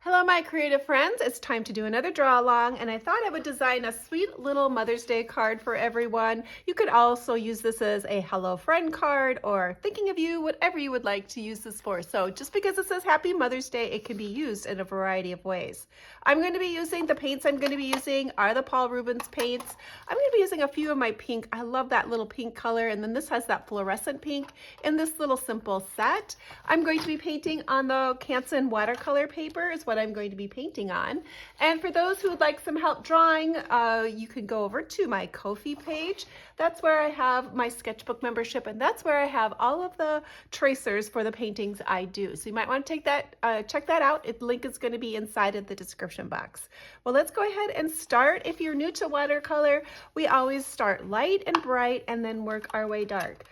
Hello, my creative friends. It's time to do another draw along, and I thought I would design a sweet little Mother's Day card for everyone. You could also use this as a hello friend card or thinking of you, whatever you would like to use this for. So just because it says Happy Mother's Day, it can be used in a variety of ways. I'm going to be using the paints I'm going to be using are the Paul Rubens paints. I'm going to be using a few of my pink. I love that little pink color, and then this has that fluorescent pink in this little simple set. I'm going to be painting on the Canson watercolor paper is what I'm going to be painting on. And for those who would like some help drawing, you can go over to my Ko-fi page. That's where I have my sketchbook membership, and that's where I have all of the tracers for the paintings I do. So you might want to take that, check that out. The link is going to be inside of the description box. Well, let's go ahead and start. If you're new to watercolor, we always start light and bright and then work our way dark.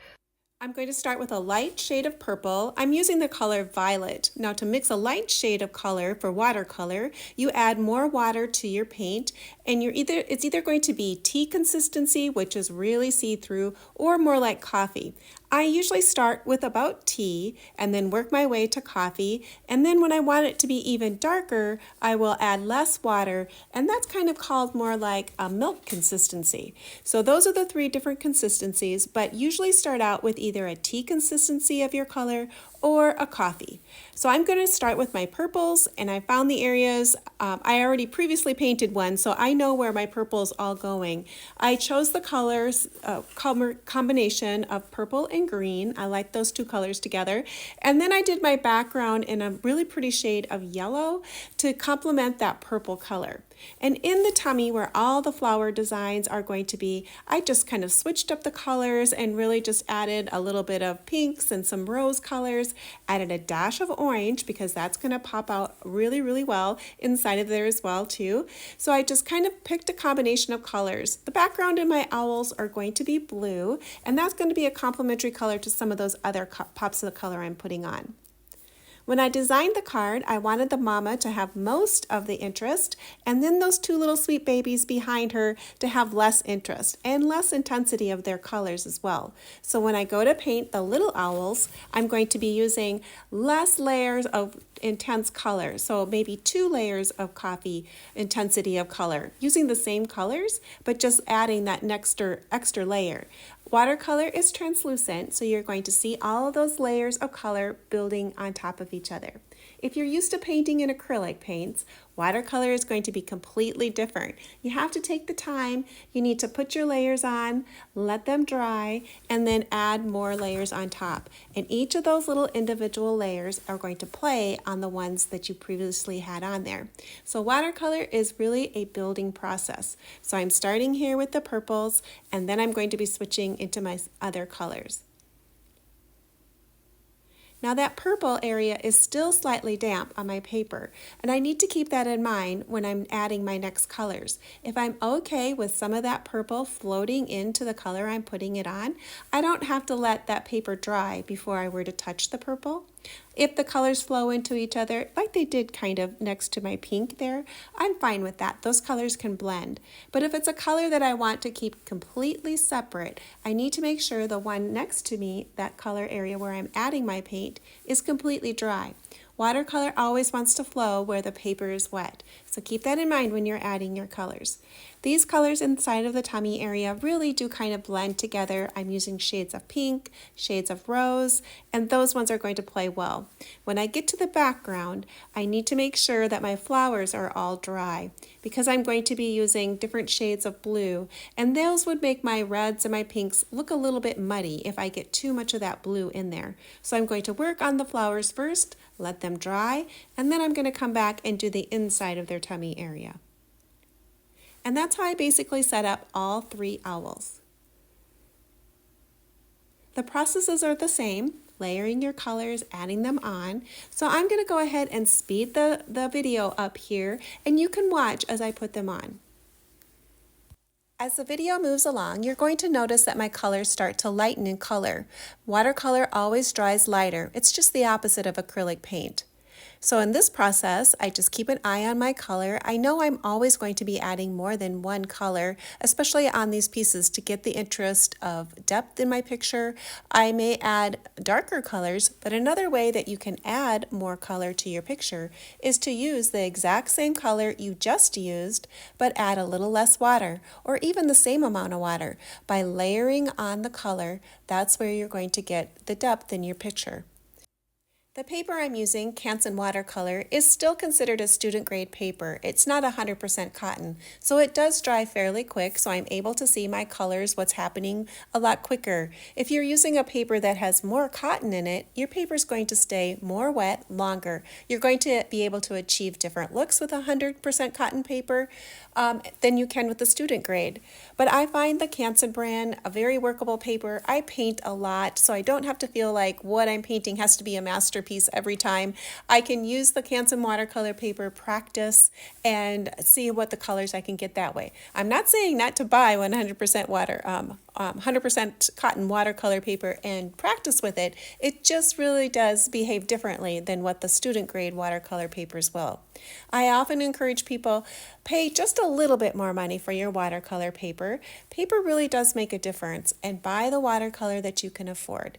I'm going to start with a light shade of purple. I'm using the color violet. Now to mix a light shade of color for watercolor, you add more water to your paint, and it's either going to be tea consistency, which is really see-through, or more like coffee. I usually start with about tea and then work my way to coffee, and then when I want it to be even darker, I will add less water, and that's kind of called more like a milk consistency. So those are the three different consistencies, but usually start out with either a tea consistency of your color or a coffee. So I'm going to start with my purples, and I found the areas. I already previously painted one, so I know where my purple's all going. I chose the colors, combination of purple and green. I like those two colors together. And then I did my background in a really pretty shade of yellow to complement that purple color. And in the tummy where all the flower designs are going to be, I just kind of switched up the colors and really just added a little bit of pinks and some rose colors, added a dash of orange because that's going to pop out really, really well inside of there as well too. So I just kind of picked a combination of colors. The background in my owls are going to be blue, and that's going to be a complementary color to some of those other pops of the color I'm putting on. When I designed the card, I wanted the mama to have most of the interest, and then those two little sweet babies behind her to have less interest and less intensity of their colors as well. So when I go to paint the little owls, I'm going to be using less layers of intense color, so maybe 2 layers of coffee intensity of color, using the same colors, but just adding that extra layer. Watercolor is translucent, so you're going to see all of those layers of color building on top of each other. If you're used to painting in acrylic paints, watercolor is going to be completely different. You have to take the time, you need to put your layers on, let them dry, and then add more layers on top. And each of those little individual layers are going to play on the ones that you previously had on there. So watercolor is really a building process. So I'm starting here with the purples, and then I'm going to be switching into my other colors. Now that purple area is still slightly damp on my paper, and I need to keep that in mind when I'm adding my next colors. If I'm okay with some of that purple floating into the color I'm putting it on, I don't have to let that paper dry before I were to touch the purple. If the colors flow into each other, like they did kind of next to my pink there, I'm fine with that. Those colors can blend. But if it's a color that I want to keep completely separate, I need to make sure the one next to me, that color area where I'm adding my paint, is completely dry. Watercolor always wants to flow where the paper is wet, so keep that in mind when you're adding your colors. These colors inside of the tummy area really do kind of blend together. I'm using shades of pink, shades of rose, and those ones are going to play well. When I get to the background, I need to make sure that my flowers are all dry because I'm going to be using different shades of blue, and those would make my reds and my pinks look a little bit muddy if I get too much of that blue in there. So I'm going to work on the flowers first, let them dry, and then I'm going to come back and do the inside of their tummy area. And that's how I basically set up all 3 owls. The processes are the same, layering your colors, adding them on. So I'm going to go ahead and speed the video up here, and you can watch as I put them on. As the video moves along, you're going to notice that my colors start to lighten in color. Watercolor always dries lighter. It's just the opposite of acrylic paint. So in this process, I just keep an eye on my color. I know I'm always going to be adding more than one color, especially on these pieces to get the interest of depth in my picture. I may add darker colors, but another way that you can add more color to your picture is to use the exact same color you just used, but add a little less water, or even the same amount of water. By layering on the color, that's where you're going to get the depth in your picture. The paper I'm using, Canson Watercolor, is still considered a student grade paper. It's not 100% cotton, so it does dry fairly quick, so I'm able to see my colors, what's happening, a lot quicker. If you're using a paper that has more cotton in it, your paper is going to stay more wet longer. You're going to be able to achieve different looks with 100% cotton paper than you can with the student grade. But I find the Canson brand a very workable paper. I paint a lot, so I don't have to feel like what I'm painting has to be a masterpiece every time. I can use the Canson watercolor paper, practice, and see what the colors I can get that way. I'm not saying not to buy 100% 100% cotton watercolor paper and practice with it. It just really does behave differently than what the student grade watercolor papers will. I often encourage people, pay just a little bit more money for your watercolor paper. Paper really does make a difference, and buy the watercolor that you can afford.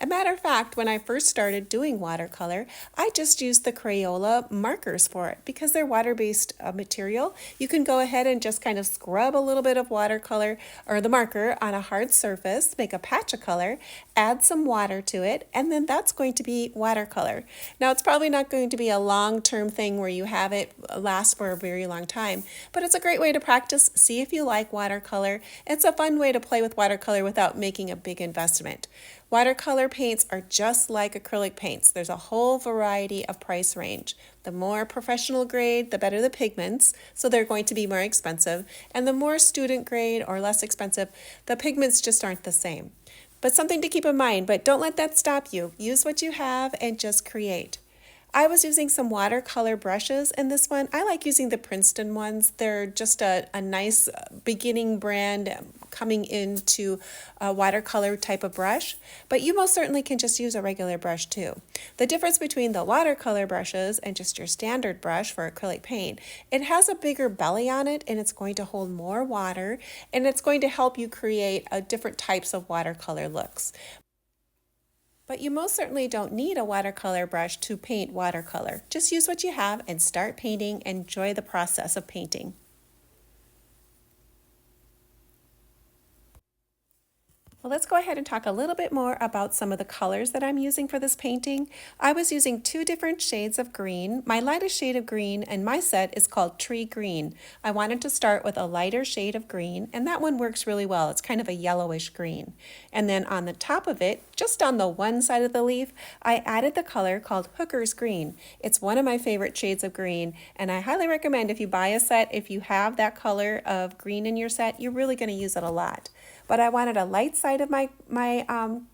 A matter of fact, when I first started doing watercolor, I just used the Crayola markers for it because they're water-based material. You can go ahead and just kind of scrub a little bit of watercolor or the marker on a hard surface, make a patch of color, add some water to it, and then that's going to be watercolor. Now, it's probably not going to be a long-term thing where you have it last for a very long time, but it's a great way to practice, see if you like watercolor. It's a fun way to play with watercolor without making a big investment. Watercolor paints are just like acrylic paints. There's a whole variety of price range. The more professional grade, the better the pigments, so they're going to be more expensive. And the more student grade or less expensive, the pigments just aren't the same. But something to keep in mind, but don't let that stop you. Use what you have and just create. I was using some watercolor brushes in this one. I like using the Princeton ones. They're just a nice beginning brand coming into a watercolor type of brush, but you most certainly can just use a regular brush too. The difference between the watercolor brushes and just your standard brush for acrylic paint, it has a bigger belly on it and it's going to hold more water and it's going to help you create different types of watercolor looks. But you most certainly don't need a watercolor brush to paint watercolor. Just use what you have and start painting. Enjoy the process of painting. Well, let's go ahead and talk a little bit more about some of the colors that I'm using for this painting. I was using two different shades of green. My lightest shade of green in my set is called Tree Green. I wanted to start with a lighter shade of green, and that one works really well. It's kind of a yellowish green. And then on the top of it, just on the one side of the leaf, I added the color called Hooker's Green. It's one of my favorite shades of green, and I highly recommend if you buy a set, if you have that color of green in your set, you're really going to use it a lot. But I wanted a light side of my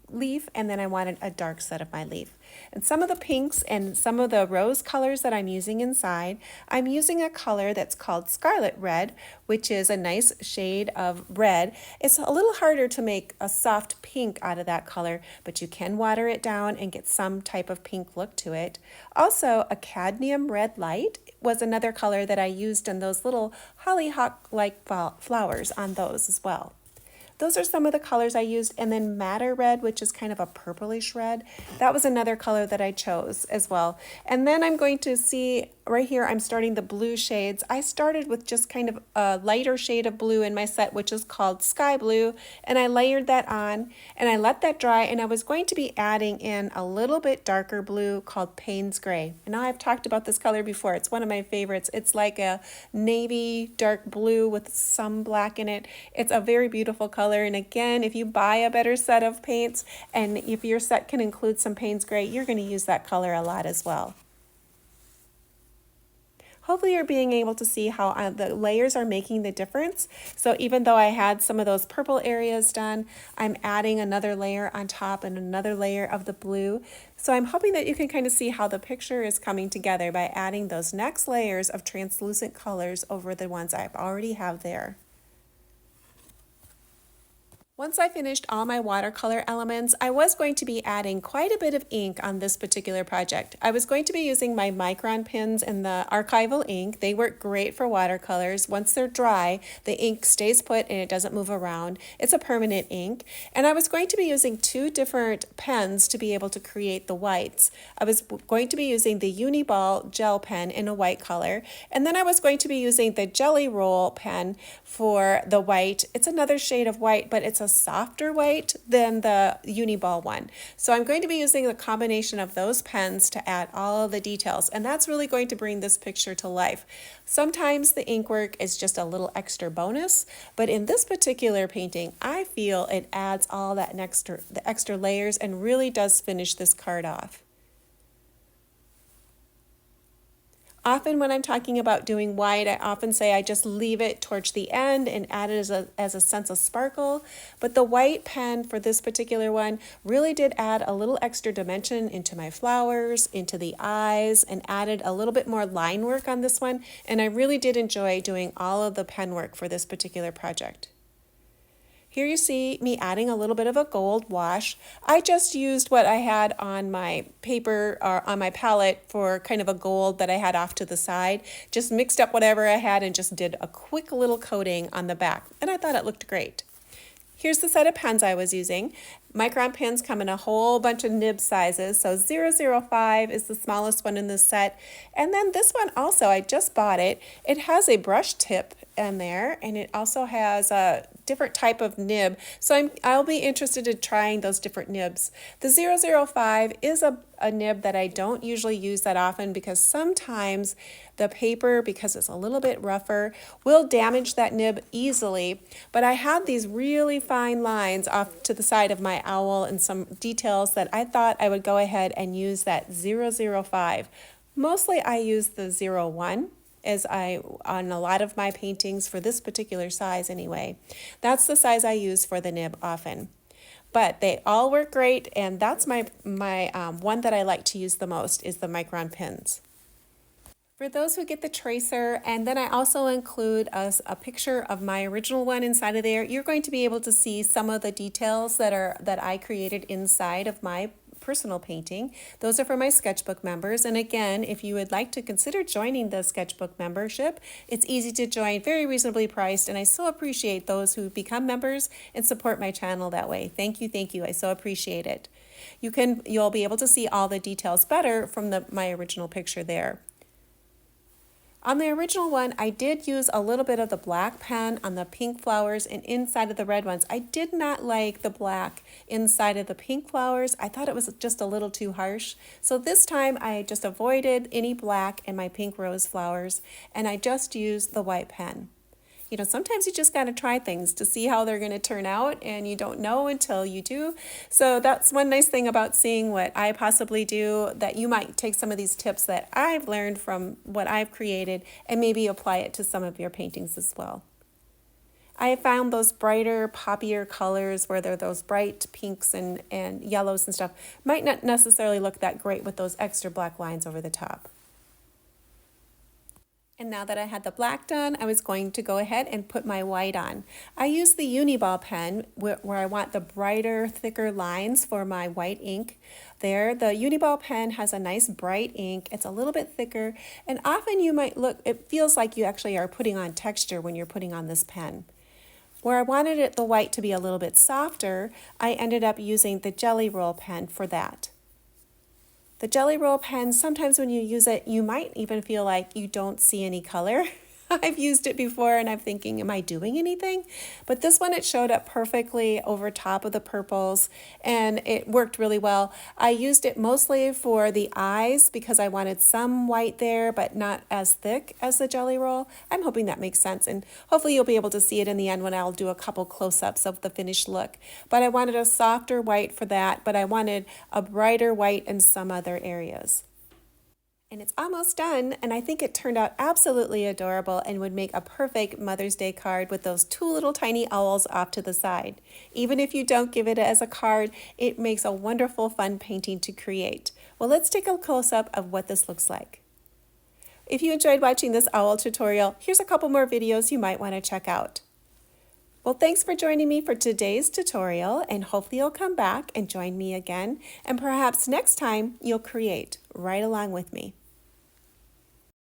leaf, and then I wanted a dark side of my leaf. And some of the pinks and some of the rose colors that I'm using inside, I'm using a color that's called Scarlet Red, which is a nice shade of red. It's a little harder to make a soft pink out of that color, but you can water it down and get some type of pink look to it. Also, a cadmium red light was another color that I used in those little hollyhock-like flowers on those as well. Those are some of the colors I used, and then madder red, which is kind of a purplish red. That was another color that I chose as well. And then I'm going to see right here, I'm starting the blue shades. I started with just kind of a lighter shade of blue in my set, which is called Sky Blue, and I layered that on, and I let that dry, and I was going to be adding in a little bit darker blue called Payne's Gray. And I've talked about this color before. It's one of my favorites. It's like a navy dark blue with some black in it. It's a very beautiful color, and again, if you buy a better set of paints, and if your set can include some Payne's Gray, you're going to use that color a lot as well. Hopefully you're being able to see how the layers are making the difference. So even though I had some of those purple areas done, I'm adding another layer on top and another layer of the blue. So I'm hoping that you can kind of see how the picture is coming together by adding those next layers of translucent colors over the ones I already have there. Once I finished all my watercolor elements, I was going to be adding quite a bit of ink on this particular project. I was going to be using my micron pens and the archival ink. They work great for watercolors. Once they're dry, the ink stays put and it doesn't move around. It's a permanent ink. And I was going to be using two different pens to be able to create the whites. I was going to be using the Uniball gel pen in a white color, and then I was going to be using the Jelly Roll pen for the white. It's another shade of white, but it's a softer white than the Uniball one. So I'm going to be using the combination of those pens to add all of the details, and that's really going to bring this picture to life. Sometimes the ink work is just a little extra bonus, but in this particular painting, I feel it adds all that the extra layers and really does finish this card off. Often when I'm talking about doing white, I often say I just leave it towards the end and add it as a sense of sparkle. But the white pen for this particular one really did add a little extra dimension into my flowers, into the eyes, and added a little bit more line work on this one. And I really did enjoy doing all of the pen work for this particular project. Here you see me adding a little bit of a gold wash. I just used what I had on my paper or on my palette for kind of a gold that I had off to the side. Just mixed up whatever I had and just did a quick little coating on the back. And I thought it looked great. Here's the set of pens I was using. Micron pens come in a whole bunch of nib sizes. So 005 is the smallest one in this set. And then this one also, I just bought it. It has a brush tip in there, and it also has a different type of nib. So I'll be interested in trying those different nibs. The 005 is a nib that I don't usually use that often because sometimes the paper, because it's a little bit rougher, will damage that nib easily. But I had these really fine lines off to the side of my owl and some details that I thought I would go ahead and use that 005. Mostly I use the 01 on a lot of my paintings for this particular size anyway. That's the size I use for the nib often. But they all work great, and that's my one that I like to use the most is the micron pens. For those who get the tracer, and then I also include a picture of my original one inside of there, you're going to be able to see some of the details that I created inside of my personal painting. Those are for my sketchbook members. And again, if you would like to consider joining the sketchbook membership, it's easy to join, very reasonably priced, and I so appreciate those who become members and support my channel that way. Thank you, thank you. I so appreciate it. You'll be able to see all the details better from my original picture there. On the original one, I did use a little bit of the black pen on the pink flowers and inside of the red ones. I did not like the black inside of the pink flowers. I thought it was just a little too harsh. So this time I just avoided any black in my pink rose flowers, and I just used the white pen. You know, sometimes you just got to try things to see how they're going to turn out, and you don't know until you do. So that's one nice thing about seeing what I possibly do, that you might take some of these tips that I've learned from what I've created and maybe apply it to some of your paintings as well. I have found those brighter, poppier colors where they're those bright pinks and yellows and stuff might not necessarily look that great with those extra black lines over the top. And now that I had the black done, I was going to go ahead and put my white on. I used the Uniball pen where I want the brighter, thicker lines for my white ink. There, the Uniball pen has a nice bright ink. It's a little bit thicker, and often you might it feels like you actually are putting on texture when you're putting on this pen. Where I wanted the white to be a little bit softer, I ended up using the Jelly Roll pen for that. The Jelly Roll pen, sometimes when you use it, you might even feel like you don't see any color. I've used it before and I'm thinking, am I doing anything? But this one, it showed up perfectly over top of the purples and it worked really well. I used it mostly for the eyes because I wanted some white there, but not as thick as the Jelly Roll. I'm hoping that makes sense, and hopefully you'll be able to see it in the end when I'll do a couple close-ups of the finished look. But I wanted a softer white for that, but I wanted a brighter white in some other areas. And it's almost done, and I think it turned out absolutely adorable and would make a perfect Mother's Day card with those two little tiny owls off to the side. Even if you don't give it as a card, it makes a wonderful, fun painting to create. Well, let's take a close-up of what this looks like. If you enjoyed watching this owl tutorial, here's a couple more videos you might want to check out. Well, thanks for joining me for today's tutorial, and hopefully you'll come back and join me again, and perhaps next time you'll create right along with me.